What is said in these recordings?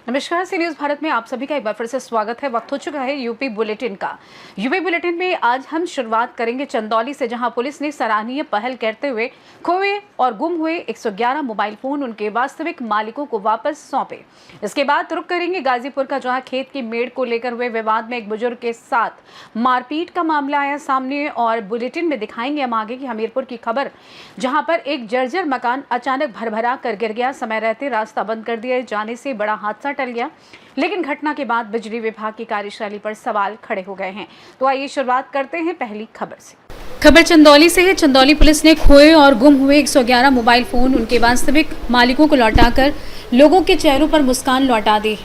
नमस्कार, सी न्यूज भारत में आप सभी का एक बार फिर से स्वागत है। वक्त हो चुका है यूपी बुलेटिन का। यूपी बुलेटिन में आज हम शुरुआत करेंगे चंदौली से, जहां पुलिस ने सराहनीय पहल करते हुए खोए और गुम हुए 111 मोबाइल फोन उनके वास्तविक मालिकों को वापस सौंपे। इसके बाद रुक करेंगे गाजीपुर का, जहां खेत की मेड़ को लेकर हुए विवाद में एक बुजुर्ग के साथ मारपीट का मामला आया सामने। और बुलेटिन में दिखाएंगे हम आगे की हमीरपुर की खबर, जहां पर एक जर्जर मकान अचानक भरभरा कर गिर गया। समय रहते रास्ता बंद कर दिए जाने से बड़ा हादसा टल गया, लेकिन घटना के बाद बिजली विभाग की कार्यशैली पर सवाल खड़े हो गए हैं। तो आइए शुरुआत करते हैं पहली खबर से। खबर चंदौली से है। चंदौली पुलिस ने खोए और गुम हुए 111 मोबाइल फोन उनके वास्तविक मालिकों को लौटाकर लोगों के चेहरों पर मुस्कान लौटा दी।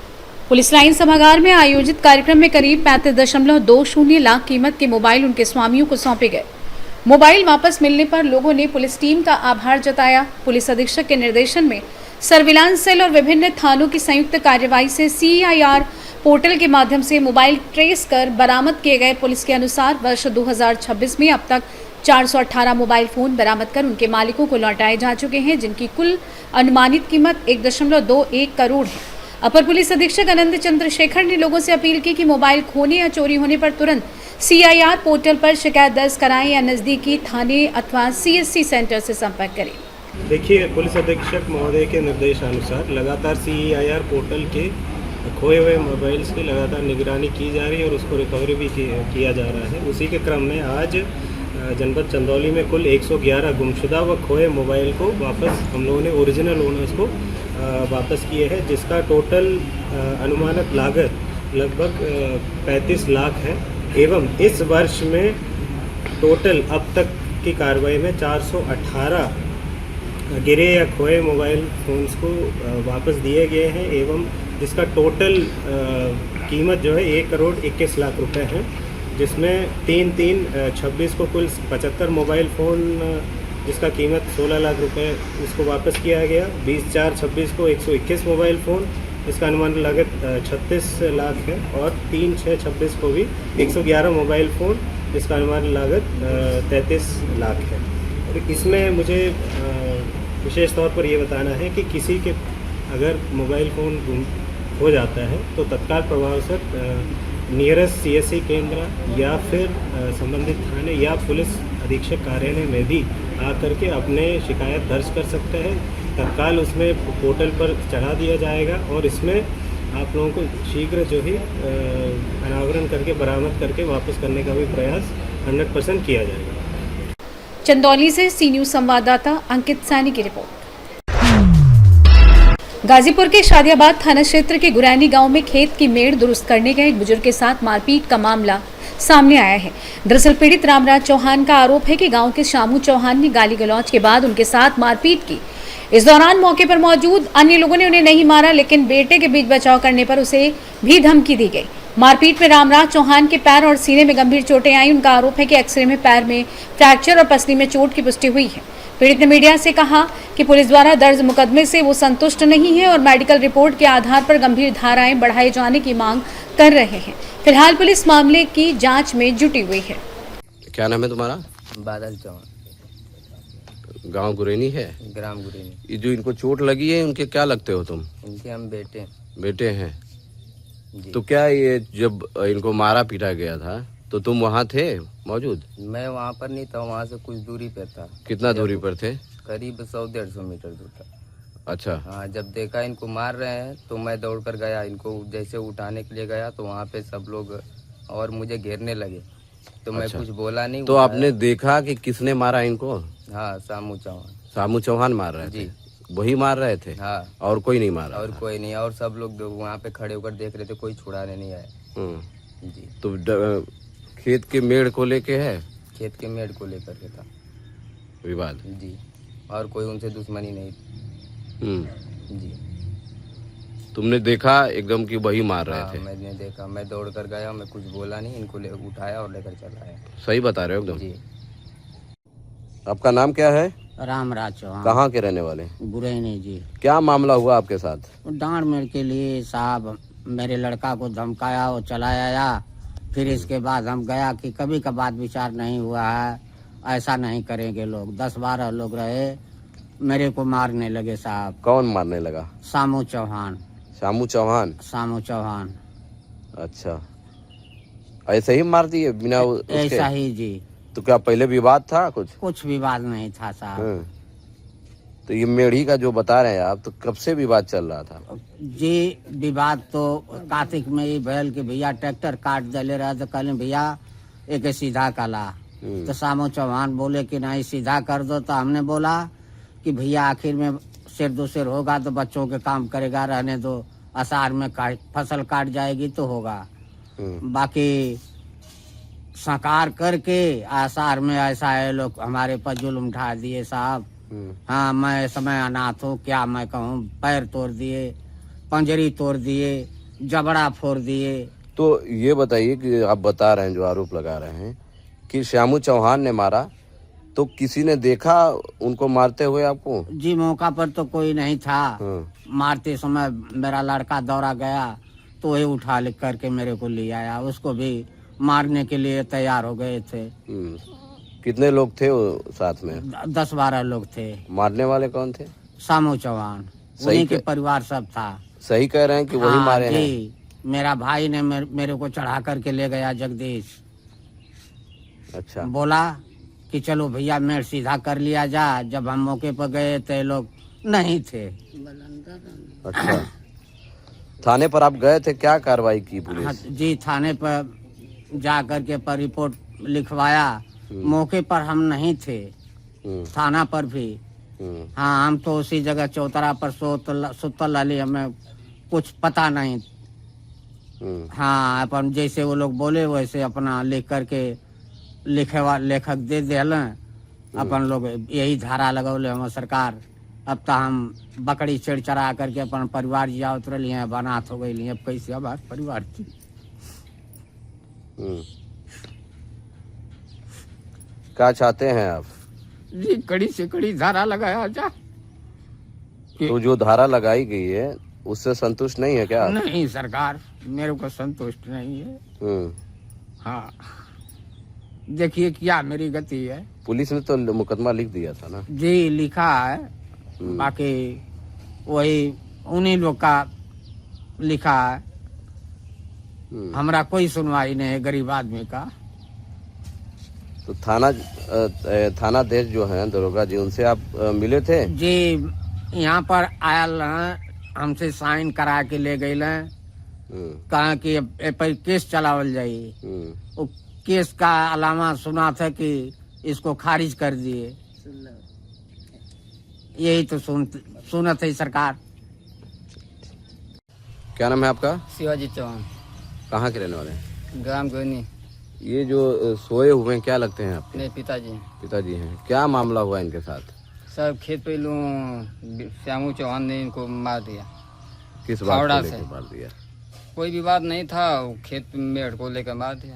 पुलिस लाइन सभागार में आयोजित कार्यक्रम में करीब 35.20 लाख कीमत के मोबाइल उनके स्वामियों को सौंपे गए। मोबाइल वापस मिलने पर लोगों ने पुलिस टीम का आभार जताया। पुलिस अधीक्षक के निर्देशन में सर्विलांस सेल और विभिन्न थानों की संयुक्त कार्यवाही से CIR पोर्टल के माध्यम से मोबाइल ट्रेस कर बरामद किए गए। पुलिस के अनुसार वर्ष 2026 में अब तक 418 मोबाइल फोन बरामद कर उनके मालिकों को लौटाए जा चुके हैं, जिनकी कुल अनुमानित कीमत 1.21 करोड़ है। अपर पुलिस अधीक्षक अनंत चंद्रशेखर ने लोगों से अपील की कि मोबाइल खोने या चोरी होने पर तुरंत CIR पोर्टल पर शिकायत दर्ज कराएं या नजदीकी थाने अथवा CSC सेंटर से संपर्क करें। देखिए, पुलिस अधीक्षक महोदय के निर्देशानुसार लगातार CIR पोर्टल के खोए हुए मोबाइल्स की लगातार निगरानी की जा रही है और उसको रिकवरी भी किया जा रहा है। उसी के क्रम में आज जनपद चंदौली में कुल 111 गुमशुदा व खोए मोबाइल को वापस हम लोगों ने ओरिजिनल ओनर्स को वापस किए हैं, जिसका टोटल अनुमानित लागत लगभग 35 लाख है। एवं इस वर्ष में टोटल अब तक की कार्रवाई में 418 गिरे या खोए मोबाइल फ़ोन्स को वापस दिए गए हैं, एवं जिसका टोटल कीमत जो है 1 करोड़ 21 लाख रुपए है, जिसमें 3/3/26 को कुल 75 मोबाइल फ़ोन जिसका कीमत 16 लाख रुपए उसको वापस किया गया। 20/4/26 को 121 मोबाइल फ़ोन जिसका अनुमान लागत 36 लाख है, और 3/6/26 को भी 111 मोबाइल फ़ोन जिसका अनुमान लागत 33 लाख है। और इसमें मुझे विशेष तौर पर ये बताना है कि किसी के अगर मोबाइल फ़ोन गुम हो जाता है तो तत्काल प्रभाव से नियरेस्ट CSC केंद्र या फिर संबंधित थाने या पुलिस अधीक्षक कार्यालय में भी आकर के अपने शिकायत दर्ज कर सकते हैं। तत्काल उसमें पोर्टल पर चढ़ा दिया जाएगा और इसमें आप लोगों को शीघ्र जो ही अनावरण करके बरामद करके वापस करने का भी प्रयास 100% किया जाएगा। चंदौली से सी न्यूज संवाददाता अंकित सैनी की रिपोर्ट। गाजीपुर के शादियाबाद थाना क्षेत्र के गुरैनी गांव में खेत की मेड़ दुरुस्त करने गए एक बुजुर्ग के साथ मारपीट का मामला सामने आया है। दरअसल पीड़ित रामराज चौहान का आरोप है कि गांव के शामू चौहान ने गाली गलौज के बाद उनके साथ मारपीट की। इस दौरान मौके पर मौजूद अन्य लोगों ने उन्हें नहीं मारा, लेकिन बेटे के बीच बचाव करने पर उसे भी धमकी दी गई। मारपीट में रामराज चौहान के पैर और सीने में गंभीर चोटें आई। उनका आरोप है कि एक्सरे में पैर में फ्रैक्चर और पसली में चोट की पुष्टि हुई है। पीड़ित ने मीडिया से कहा कि पुलिस द्वारा दर्ज मुकदमे से वो संतुष्ट नहीं है और मेडिकल रिपोर्ट के आधार पर गंभीर धाराएं बढ़ाए जाने की मांग कर रहे हैं। फिलहाल पुलिस मामले की जांच में जुटी हुई है। क्या नाम है तुम्हारा? बादल चौहान। गांव गुरेनी है? ग्राम गुरेनी। ये जो इनको चोट लगी है उनके क्या लगते हो तुम? इनके हम बेटे हैं जी। तो क्या ये जब इनको मारा पीटा गया था तो तुम वहाँ थे मौजूद? मैं वहाँ पर नहीं था, वहाँ से कुछ दूरी पे था। कितना दूरी पर थे? करीब 100-150 मीटर दूर था। अच्छा। हाँ, जब देखा इनको मार रहे हैं तो मैं दौड़ कर गया, इनको जैसे उठाने के लिए गया तो वहाँ पे सब लोग और मुझे घेरने लगे तो मैं कुछ बोला नहीं। तो आपने देखा कि किसने मारा इनको? हाँ, शामू चौहान। शामू चौहान मार रहे थे? वही मार रहे थे? हाँ। और कोई नहीं मारा? और कोई नहीं, और सब लोग वहाँ पे खड़े होकर देख रहे थे, कोई छुड़ाने नहीं आया जी। तो खेत के मेड़ को लेके है? खेत के मेड़ को लेकर के था विवाद जी, और कोई उनसे दुश्मनी नहीं जी। तुमने देखा एकदम कि वही मार रहे थे? मैंने देखा, मैं दौड़ कर गया, मैं कुछ बोला नहीं, इनको उठाया और लेकर चला आया। सही बता रहे हो एकदम जी। आपका नाम क्या है? रामराज चौहान। कहाँ के रहने वाले? गुरैनी जी। क्या मामला हुआ आपके साथ? डांड मेड़ के लिए साहब मेरे लड़का को धमकाया और चला आया, फिर इसके बाद हम गया कि कभी का बात विचार नहीं हुआ है, ऐसा नहीं करेंगे लोग। 10-12 लोग रहे, मेरे को मारने लगे साहब। कौन मारने लगा? सामू चौहान। शामू चौहान। सामू चौहान अच्छा, ऐसे ही मार दिए बिना उसके? ऐसा ही जी। तो क्या पहले विवाद था कुछ? कुछ विवाद नहीं था साहब। तो ये मेढ़ी का जो बता रहे हैं आप, तो कब से विवाद चल रहा था जी? विवाद तो कार्तिक में ही भैल कि भैया ट्रैक्टर काट देले रहे, तो कहले भैया एक सीधा कला। तो सामू चौहान बोले कि नहीं सीधा कर दो। तो हमने बोला कि भैया आखिर में सिर दो सिर होगा तो बच्चों के काम करेगा, रहने दो, आषाढ़ में फसल काट जाएगी तो होगा। बाकी साकार करके आषाढ़ में ऐसा है लोग हमारे पर जुल्म उठा दिए साहब। हाँ, मैं समय अनाथ हूँ, क्या मैं कहूँ। पैर तोड़ दिए, पंजरी तोड़ दिए, जबड़ा फोड़ दिए। तो ये बताइए कि आप बता रहे हैं, जो आरोप लगा रहे हैं कि श्यामू चौहान ने मारा, तो किसी ने देखा उनको मारते हुए आपको? जी, मौका पर तो कोई नहीं था। मारते समय मेरा लड़का दौड़ा गया तो वही उठा लिख करके मेरे को ले आया। उसको भी मारने के लिए तैयार हो गए थे। कितने लोग थे वो साथ में? 10-12 लोग थे। मारने वाले कौन थे? सामू चौहान, उन्हीं के परिवार सब था। सही कह रहे हैं कि वही मारे हैं? जी, मेरा भाई ने मेरे को चढ़ा करके ले गया जगदीश। अच्छा, बोला कि चलो भैया मेड़ सीधा कर लिया जा। जब हम मौके पर गए तो ये लोग नहीं थे। अच्छा, थाने पर आप गए थे, क्या कार्रवाई की पुलिस? हाँ, जी, थाने पर जा करके पर रिपोर्ट लिखवाया। मौके पर हम नहीं थे, थाना पर भी। हाँ, हम तो उसी जगह चौतरा पर सुतल रही, हमें कुछ पता नहीं। हाँ, अपन जैसे वो लोग बोले वैसे अपना लिख करके लेखक दे दिल। अपन लोग यही धारा लगौले हम सरकार। अब तो हम बकरी चढ़ा करके अपन परिवार जिया उतरल हैं, बनात हो गई। अब कैसे हमारे परिवार की क्या चाहते हैं आप? जी, कड़ी से कड़ी धारा लगाया जा। तो जो धारा लगाई गई है उससे संतुष्ट नहीं है क्या? नहीं सरकार, मेरे को संतुष्ट नहीं है। हाँ, देखिए क्या मेरी गति है। पुलिस ने तो मुकदमा लिख दिया था ना? जी, लिखा है। बाकी वही उन्हीं लोग का लिखा है। हमारा कोई सुनवाई नहीं है गरीब आदमी का। तो थानाध्यक्ष जो हैं दरोगा जी, उनसे आप मिले थे? जी, यहाँ पर आयल हमसे साइन करा के ले गए। कहा कि ए पर केस चलावल जाये। वो केस का अलावा सुना था कि इसको खारिज कर दिए। यही तो सुनत है सरकार। क्या नाम है आपका? शिवाजी चौहान, कहाँ के रहने वाले हैं? ग्राम गोनी। ये जो सोए हुए हैं क्या लगते हैं आपके? मेरे पिताजी। पिताजी हैं। क्या मामला हुआ इनके साथ? सब खेत पे श्यामू चौहान ने इनको मार दिया। किस बात फावड़ा को से। लेकर मार दिया? कोई विवाद नहीं था, वो खेत मेड़ को लेकर मार दिया।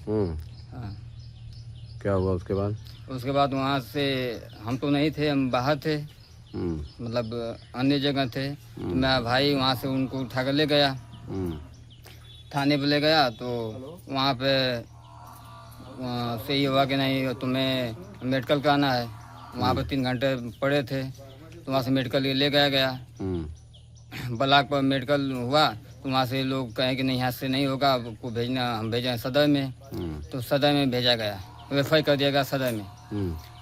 हाँ। क्या हुआ उसके बाद? उसके बाद वहाँ से हम तो नहीं थे, हम बाहर थे, मतलब अन्य जगह थे। तो मेरा भाई वहाँ से उनको उठा कर ले गया, थाने पे ले गया। तो वहाँ पे सही हुआ कि नहीं तुम्हें मेडिकल कराना है। वहाँ पे 3 घंटे पड़े थे, तो वहाँ से मेडिकल ले गया। ब्लॉक पर मेडिकल हुआ तो वहाँ से लोग कहें कि नहीं यहाँ से नहीं होगा, आपको भेजना, हम भेजें सदर में। तो सदर में भेजा गया, रेफर कर दिया गया सदर में।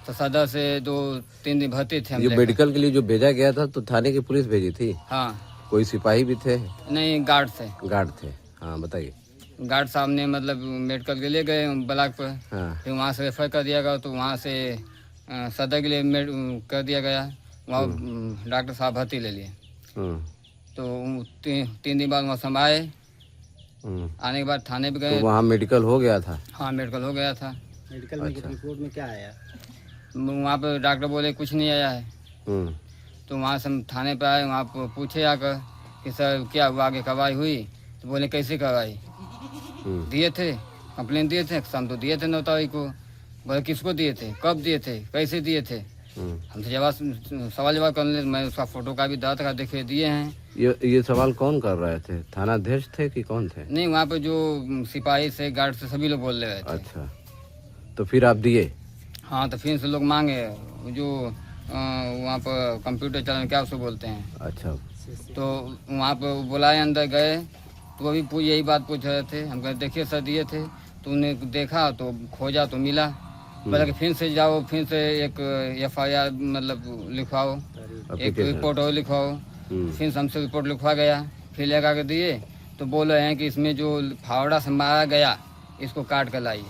तो सदर से 2-3 दिन भर्ती थे हम। ये मेडिकल के लिए जो भेजा गया था तो थाने की पुलिस भेजी थी? हाँ। कोई सिपाही भी थे? नहीं, गार्ड थे। गार्ड थे। हाँ, बताइए। गार्ड साहब ने मतलब मेडिकल के लिए गए ब्लॉक पर। फिर वहाँ से रेफर कर दिया गया, तो वहाँ से सदर के लिए कर दिया गया। वहाँ डॉक्टर साहब भर्ती ले लिए। तो 3 दिन बाद वहाँ हम आए। आने के बाद थाने पे गए। तो वहाँ मेडिकल हो गया था? हाँ, मेडिकल हो गया था। मेडिकल में रिपोर्ट में क्या आया? वहाँ पे डॉक्टर बोले कुछ नहीं आया है। तो वहाँ से हम थाने पे आए, वहाँ पे पूछे आकर कि सर क्या हुआ, आगे कार्रवाई हुई? तो बोले कैसे कार्रवाई? दिए थे, कंप्लेन दिए थे, हम तो दिए थे 9 तारीख को। बोले किसको दिए थे, कब दिए थे, कैसे दिए थे? हमसे सवाल जवाब करने, मैं उसका फोटो का भी दाँत का देखे दिए हैं। ये सवाल कौन कर रहे थे? थानाध्यक्ष थे कि कौन थे? नहीं, वहाँ पे जो सिपाही से गार्ड से सभी लोग बोल रहे थे। अच्छा, तो फिर आप दिए? हाँ, तो फिर से लोग मांगे जो वहाँ पर कंप्यूटर चलाने क्या उसको बोलते हैं। अच्छा, तो वहाँ पर बुलाए, अंदर गए तो अभी यही बात पूछ रहे थे। हम कहते देखिए सर दिए थे, तो उन्हें देखा तो खोजा तो मिला। बोला कि फिर से जाओ, फिर से एक FIR मतलब लिखवाओ, एक रिपोर्ट और लिखवाओ। फिर से हमसे रिपोर्ट लिखवा गया, फिर लगा के दिए तो बोल रहे हैं कि इसमें जो फावड़ा से मारा गया इसको काट कर लाइए।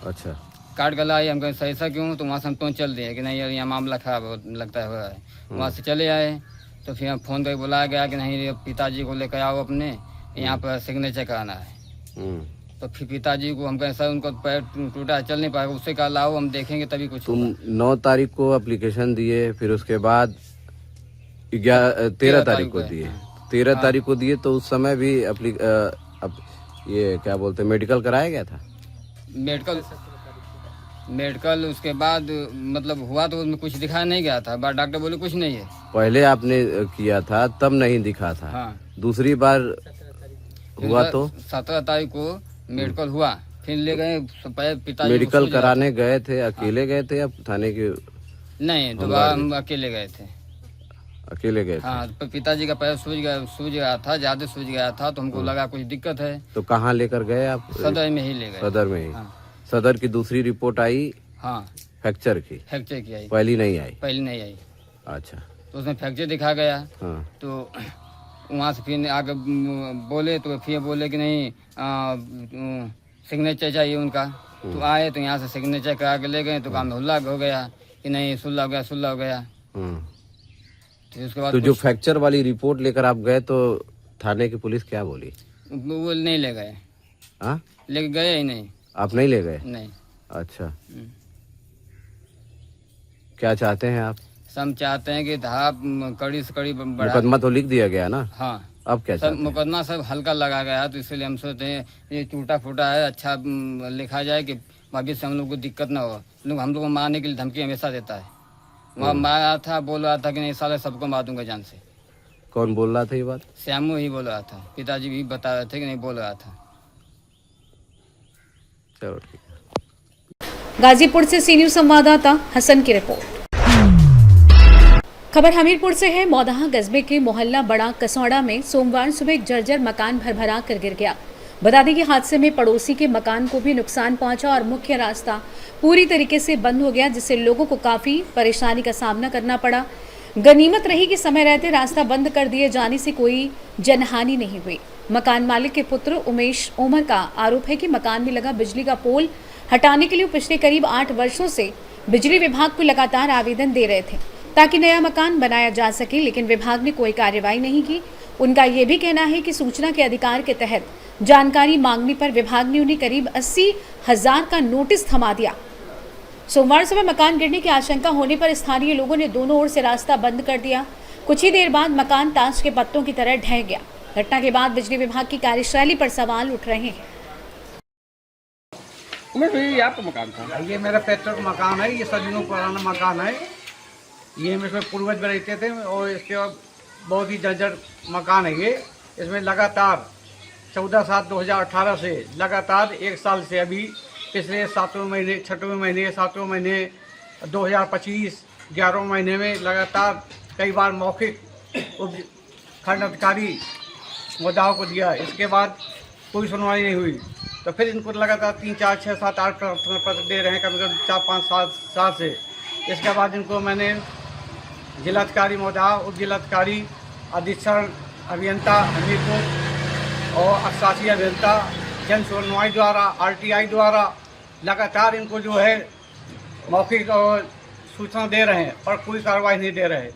अच्छा, काट कर लाइए। हम कहें सही ऐसा क्यों? तो वहाँ से हम तो चल दिए कि नहीं यार यहाँ मामला खराब लगता है। वहाँ से चले आए तो फिर फ़ोन करके बुलाया गया कि नहीं पिताजी को लेकर आओ अपने, यहाँ पर सिग्नेचर कराना है। तो फिर पिताजी को हम कहें सर उनको पैर टूटा चल नहीं पाएगा, उससे कहा लाओ हम देखेंगे तभी कुछ तुम होगा। 9 तारीख को एप्लीकेशन दिए, फिर उसके बाद 13 तारीख को दिए। 13 तारीख को दिए तो उस समय भी ये क्या बोलते हैं मेडिकल कराया गया था? मेडिकल उसके बाद मतलब हुआ तो उसमें कुछ दिखाया नहीं गया था। बार डॉक्टर बोले कुछ नहीं है। पहले आपने किया था तब नहीं दिखा था। हाँ, दूसरी बार हुआ तो 17 तारीख को मेडिकल हुआ, फिर ले गए पिताजी। मेडिकल कराने गए थे, अकेले गए थे या थाने के? नहीं, दोबारा हम अकेले गए थे। अकेले गए थे? हाँ, तो पिताजी का पैर सूज गया था, ज्यादा सूज गया था, तो हमको लगा कुछ दिक्कत है। तो कहाँ लेकर गए आप? सदर में ही ले गए। सदर में ही? हाँ। सदर की दूसरी रिपोर्ट आई? हाँ, फ्रैक्चर की? फ्रैक्चर की आई, पहली नहीं आई? पहले नहीं आई। अच्छा, तो उसमें फ्रैक्चर दिखा गया। हाँ। तो वहाँ से फिर आगे बोले तो फिर बोले कि नहीं सिग्नेचर चाहिए उनका। तो आए तो यहाँ से सिग्नेचर करा के ले गए तो काम हुल्ला हो गया कि नहीं सुल्ला हो गया। तो उसके बाद तो जो फ्रैक्चर वाली रिपोर्ट लेकर आप गए तो थाने की पुलिस क्या बोली? वो नहीं ले गए। हाँ, ले गए ही नहीं। आप नहीं ले गए? नहीं। अच्छा, क्या चाहते हैं आप? हम चाहते हैं कि धारा कड़ी से कड़ी बढ़ा। मुकदमा तो लिख दिया गया ना? हाँ, अब क्या सब चाहते हैं? मुकदमा सब हल्का लगा गया, तो इसलिए हम सोचते हैं ये टूटा फूटा है, अच्छा लिखा जाए कि भविष्य से हम लोग को दिक्कत ना हो। हम लोग को मारने के लिए धमकी हमेशा देता है। वहाँ मारा था, बोल रहा था कि नहीं साले सबको मार दूंगा जान से। कौन बोल रहा था ये बात? श्यामू ही बोल रहा था, पिताजी भी बता रहे थे कि नहीं बोल रहा था। चलो ठीक है। गाजीपुर से सी न्यूज संवाददाता हसन की रिपोर्ट। खबर हमीरपुर से है। मौदाहा कस्बे के मोहल्ला बड़ा कसौड़ा में सोमवार सुबह एक जर्जर मकान भरभरा कर गिर गया। बता दें कि हादसे में पड़ोसी के मकान को भी नुकसान पहुंचा और मुख्य रास्ता पूरी तरीके से बंद हो गया, जिससे लोगों को काफी परेशानी का सामना करना पड़ा। गनीमत रही कि समय रहते रास्ता बंद कर दिए जाने से कोई जनहानि नहीं हुई। मकान मालिक के पुत्र उमेश ओमर का आरोप है कि मकान में लगा बिजली का पोल हटाने के लिए पिछले करीब 8 वर्षों से बिजली विभाग को लगातार आवेदन दे रहे थे ताकि नया मकान बनाया जा सके, लेकिन विभाग ने कोई कार्रवाई नहीं की। उनका ये भी कहना है कि सूचना के अधिकार के तहत जानकारी मांगने पर विभाग ने उन्हें करीब 80,000 का नोटिस थमा दिया। सोमवार सुबह मकान गिरने की आशंका होने पर स्थानीय लोगों ने दोनों ओर से रास्ता बंद कर दिया। कुछ ही देर बाद मकान ताश के पत्तों की तरह ढह गया। घटना के बाद बिजली विभाग की कार्यशैली पर सवाल उठ रहे हैं। ये आपका मकान था? ये मेरा पैतृक मकान है, ये सदियों पुराना मकान है। ये हम इसमें पूर्वज में रहते थे और इसके बाद बहुत ही जर्जर मकान है ये। इसमें लगातार 14/7/2018 से लगातार 1 साल से अभी पिछले 7वें महीने 6वें महीने 7वें महीने 2025 11वें महीने में लगातार कई बार मौखिक खंड अधिकारी मुद्दाओं को दिया। इसके बाद कोई सुनवाई नहीं हुई, तो फिर इनको लगातार 3, 4, 6, 7, 8 पत्र दे रहे हैं, कम से कम 4, 5 साल से। इसके बाद इनको मैंने जिलाधिकारी महोदया, उप जिलाधिकारी, अधीक्षण अभियंता हमीरपुर और अशासी अभियंता जन सुनवाई द्वारा RTI द्वारा लगातार इनको जो है मौखिक सूचना दे रहे हैं, पर कोई कार्रवाई नहीं दे रहे।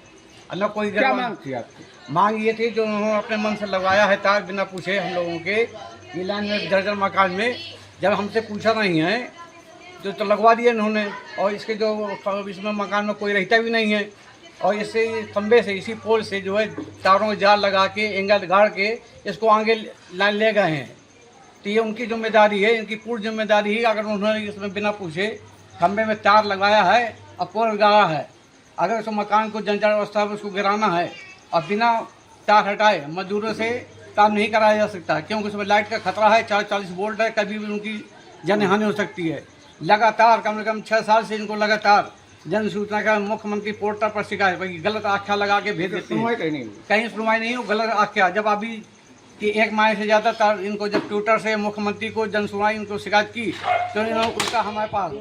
न कोई क्या मांग थी आपकी? मांग ये थी जो उन्होंने अपने मन से लगवाया है तार बिना पूछे हम लोगों के इलान में जर्जर मकान में, जब हमसे पूछा नहीं है तो लगवा दिया इन्होंने। और इसके जो इसमें मकान में कोई रहता भी नहीं है, और इससे खंबे से इसी पोल से जो है तारों के जाल लगा के एंगल गाड़ के इसको आगे ले गए हैं। तो ये उनकी जिम्मेदारी है, इनकी पूर्ण जिम्मेदारी है। अगर उन्होंने इसमें बिना पूछे खंबे में तार लगाया है और पोल गाड़ा है, अगर उस मकान को जंजाल अवस्था में उसको गिराना है और बिना तार हटाए, मजदूरों से काम नहीं कराया जा सकता, क्योंकि उसमें लाइट का खतरा है, 40 वोल्ट है, कभी भी उनकी जनहानि हो सकती है। लगातार कम से कम 6 साल से इनको लगातार जन सूचना का मुख्यमंत्री पोर्टल पर शिकायत, भाई गलत आख्या लगा के भेज देते हैं, कहीं सुनवाई नहीं हो, गलत आख्या। जब अभी कि 1 माह से ज़्यादा तार इनको जब ट्विटर से मुख्यमंत्री को जन सुनवाई इनको शिकायत की, तो इन्होंने उल्टा हमारे पास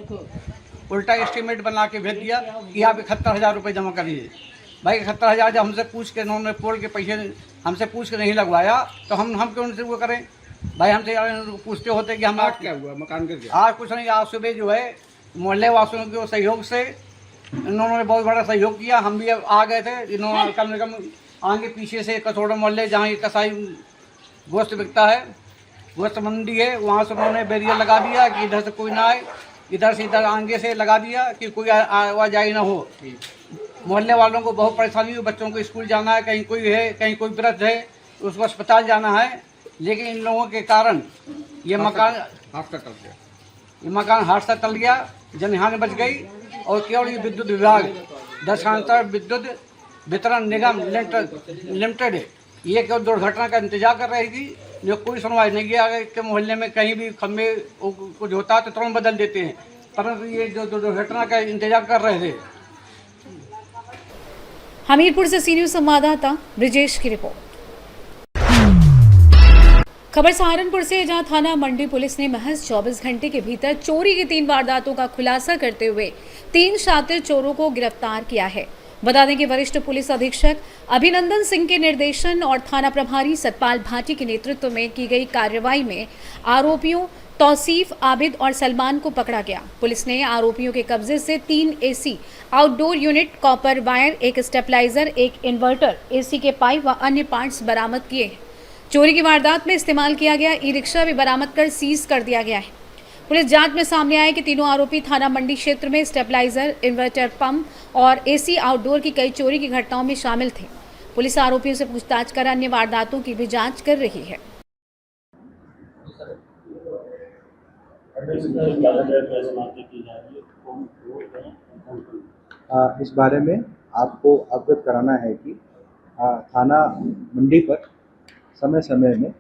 उल्टा एस्टीमेट बना के भेज दिया कि आप 71,000 रुपये जमा करिए। भाई 71,000 जब हमसे पूछ के इन्होंने पोल के पैसे हमसे पूछ के नहीं लगवाया, तो हम क्यों उनसे वो करें? भाई हमसे पूछते होते कि हम आज क्या हुआ मकान के, आज कुछ नहीं, आज सुबह जो है मोहल्ले वासियों के सहयोग से इन्होंने बहुत बड़ा सहयोग किया, हम भी आ गए थे। इन्होंने कम से कम आगे पीछे से कसौड़ा मोहल्ले जहाँ ये कसाई गोश्त बिकता है, गोश्त मंडी है, वहाँ से उन्होंने बैरियर लगा दिया कि इधर से कोई ना आए, इधर से इधर आगे से लगा दिया कि कोई आवाजाही ना हो। मोहल्ले वालों को बहुत परेशानी हुई, बच्चों को स्कूल जाना है, कहीं कोई है, कहीं कोई वृद्ध है, उसको अस्पताल जाना है, लेकिन इन लोगों के कारण ये मकान हादसा टल गया, जनहानि बच गई। और केवल ये विद्युत विभाग दशांतर विद्युत वितरण निगम लिमिटेड ये केवल दुर्घटना का इंतजार कर रही थी, जो कोई सुनवाई नहीं किया। के मोहल्ले में कहीं भी खम्भे कुछ होता है तो तुरंत बदल देते हैं, परंतु ये जो दुर्घटना का इंतजार कर रहे थे। हमीरपुर से सी न्यूज़ संवाददाता ब्रिजेश की रिपोर्ट। खबर सहारनपुर से, जहां थाना मंडी पुलिस ने महज 24 घंटे के भीतर चोरी की 3 वारदातों का खुलासा करते हुए 3 शातिर चोरों को गिरफ्तार किया है। बता दें कि वरिष्ठ पुलिस अधीक्षक अभिनंदन सिंह के निर्देशन और थाना प्रभारी सतपाल भाटी के नेतृत्व में की गई कार्रवाई में आरोपियों तौसीफ, आबिद और सलमान को पकड़ा गया। पुलिस ने आरोपियों के कब्जे से 3 AC outdoor unit, copper wire, एक स्टेबलाइजर, एक इन्वर्टर, एसी के पाइप व अन्य पार्ट्स बरामद किए हैं। चोरी की वारदात में इस्तेमाल किया गया ई-रिक्शा भी बरामद कर सीज कर दिया गया है। पुलिस जांच में सामने आया कि तीनों आरोपी थाना मंडी क्षेत्र में स्टेबलाइजर, इन्वर्टर, पंप और एसी आउटडोर की कई चोरी की घटनाओं में शामिल थे। पुलिस आरोपियों से पूछताछ कर अन्य वारदातों की भी जांच कर रही है। इस बारे में आपको अवगत कराना है कि थाना मंडी पर समय समय में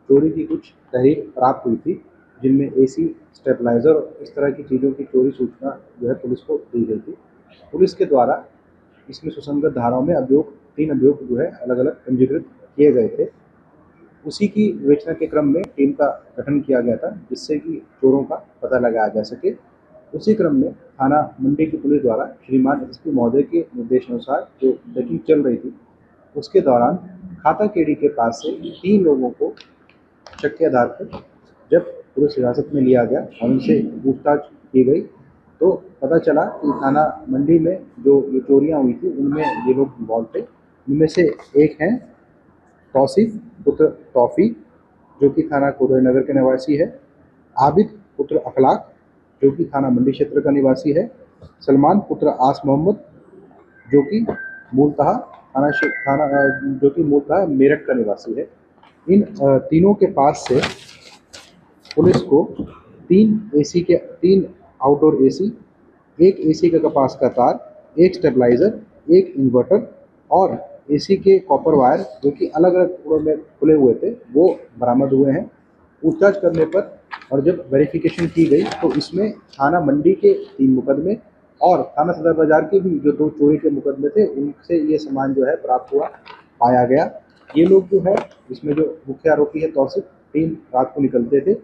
चोरी की कुछ तहरीर प्राप्त हुई थी, जिनमें एसी, स्टेबलाइजर और इस तरह की चीज़ों की चोरी सूचना जो है पुलिस को दी गई थी। पुलिस के द्वारा इसमें सुसंगत धाराओं में 3 अभियोग जो है अलग अलग पंजीकृत किए गए थे। उसी की विवेचना के क्रम में टीम का गठन किया गया था, जिससे कि चोरों का पता लगाया जा सके। उसी क्रम में थाना मंडी की पुलिस द्वारा श्रीमान एसपी महोदय के निर्देशानुसार जो चेकिंग चल रही थी, उसके दौरान खाता केडी के पास से 3 लोगों को शक के आधार पर जब पुलिस हिरासत में लिया गया और उनसे पूछताछ की गई, तो पता चला कि थाना मंडी में जो ये चोरियाँ हुई थी उनमें ये लोग इन्वॉल्व थे। इनमें से एक हैं तौसीफ पुत्र तौफीक, जो कि थाना कोदई नगर के निवासी है, आबिद पुत्र अखलाक, जो कि थाना मंडी क्षेत्र का निवासी है, सलमान पुत्र आस मोहम्मद, जो कि मूलतः मेरठ का निवासी है। इन तीनों के पास से पुलिस को 3 आउटडोर एसी, 1 एसी का कपास का तार, 1 स्टेबलाइजर, 1 इन्वर्टर और एसी के कॉपर वायर, जो कि अलग अलग टुकड़ों में खुले हुए थे, वो बरामद हुए हैं। पूछताछ करने पर और जब वेरिफिकेशन की गई तो इसमें थाना मंडी के 3 मुकदमे और थाना सदर बाजार के भी जो 2 चोरी के मुकदमे थे, उनसे ये सामान जो है प्राप्त हुआ पाया गया। ये लोग जो है, इसमें जो मुख्य आरोपी है तौसीफ, 3 रात को निकलते थे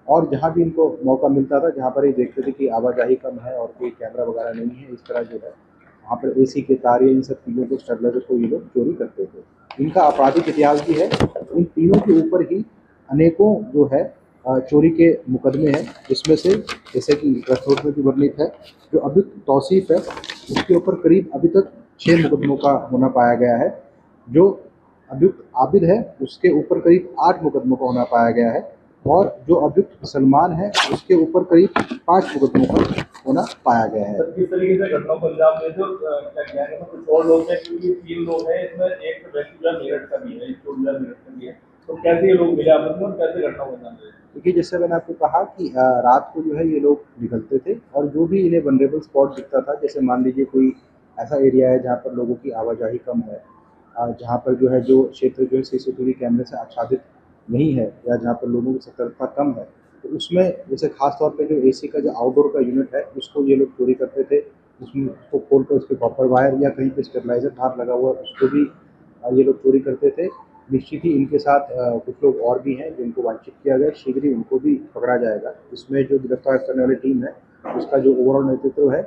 और जहाँ भी इनको मौका मिलता था, जहाँ पर ये देखते थे कि आवाजाही कम है और कोई कैमरा वगैरह नहीं है, इस तरह जो है वहाँ पर एसी के तार या इन सब चीज़ों को, स्टेबलाइजर को ये लोग चोरी करते थे। इनका आपराधिक इतिहास भी है। इन तीनों के ऊपर ही अनेकों जो है चोरी के मुकदमे हैं, जिसमें से जैसे कि रसोट में भी वर्णित है, जो अभियुक्त तौसीफ है उसके ऊपर करीब अभी तक 6 मुकदमों का होना पाया गया है। जो अभियुक्त आबिद है उसके ऊपर करीब 8 मुकदमों का होना पाया गया है और जो अभियुक्त सलमान है उसके ऊपर करीब 5 मुकदमों का होना पाया गया है। किस तरीके से घटनाओं को अंजाम देते हो, क्या है कुछ और लोग हैं, क्योंकि 3 लोग हैं इसमें, एक व्यक्ति मेरठ का भी है, एक चोटिला मेरठ का भी है, तो कैसे ये लोग मिले आपस में और कैसे घटनाओं को अंजाम देते? क्योंकि जैसे मैंने आपको कहा कि रात को जो है ये लोग निकलते थे और जो भी इन्हें वनरेबल स्पॉट दिखता था, जैसे मान लीजिए कोई ऐसा एरिया है जहाँ पर लोगों की आवाजाही कम है जहाँ पर जो है जो क्षेत्र जो है CCTV कैमरे से आच्छादित नहीं है या जहाँ पर लोगों की सतर्कता कम है, तो उसमें जैसे खास तौर पे जो AC का जो आउटडोर का यूनिट है उसको ये लोग चोरी करते थे। उसमें उसको खोल कर उसके कॉपर वायर या कहीं पे स्टेबलाइजर तार लगा हुआ है उसको भी ये लोग चोरी करते थे। निश्चित ही इनके साथ कुछ लोग और भी हैं जिनको वांछित किया गया, शीघ्र ही उनको भी पकड़ा जाएगा। इसमें जो गिरफ्तार करने वाली टीम है उसका जो ओवरऑल नेतृत्व है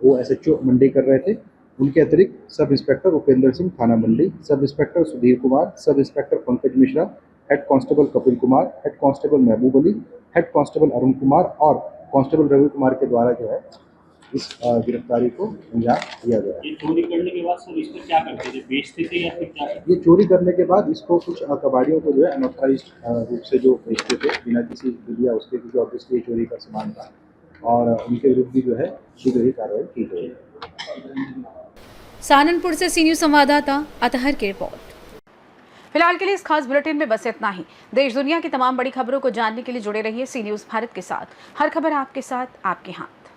वो SHO मंडी कर रहे थे। उनके अतिरिक्त सब इंस्पेक्टर उपेंद्र सिंह थाना मंडी, sub inspector Sudhir Kumar, sub inspector Pankaj Mishra, head constable Kapil Kumar, head constable महबूब अली, हेड कांस्टेबल अरुण कुमार और कांस्टेबल रवि कुमार के द्वारा जो है इस गिरफ्तारी को अंजाम दिया गया। ये चोरी करने के बाद सर इसको क्या करते थे, बेचते थे या फिर क्या करते ये चोरी करने के बाद इसको कुछ कबाड़ियों को जो है अनऑथराइज्ड रूप से जो बेचते थे बिना किसी बिल या उसके, क्योंकि ऑब्वियसली चोरी का सामान था और उनके विरुद्ध भी जो है शीघ्र ही कार्रवाई की जाएगी। सहारनपुर से सी न्यूज़ संवाददाता अतहर की रिपोर्ट। फिलहाल के लिए इस खास बुलेटिन में बस इतना ही। देश दुनिया की तमाम बड़ी खबरों को जानने के लिए जुड़े रहिए सी न्यूज़ भारत के साथ। हर खबर आपके साथ, आपके यहाँ।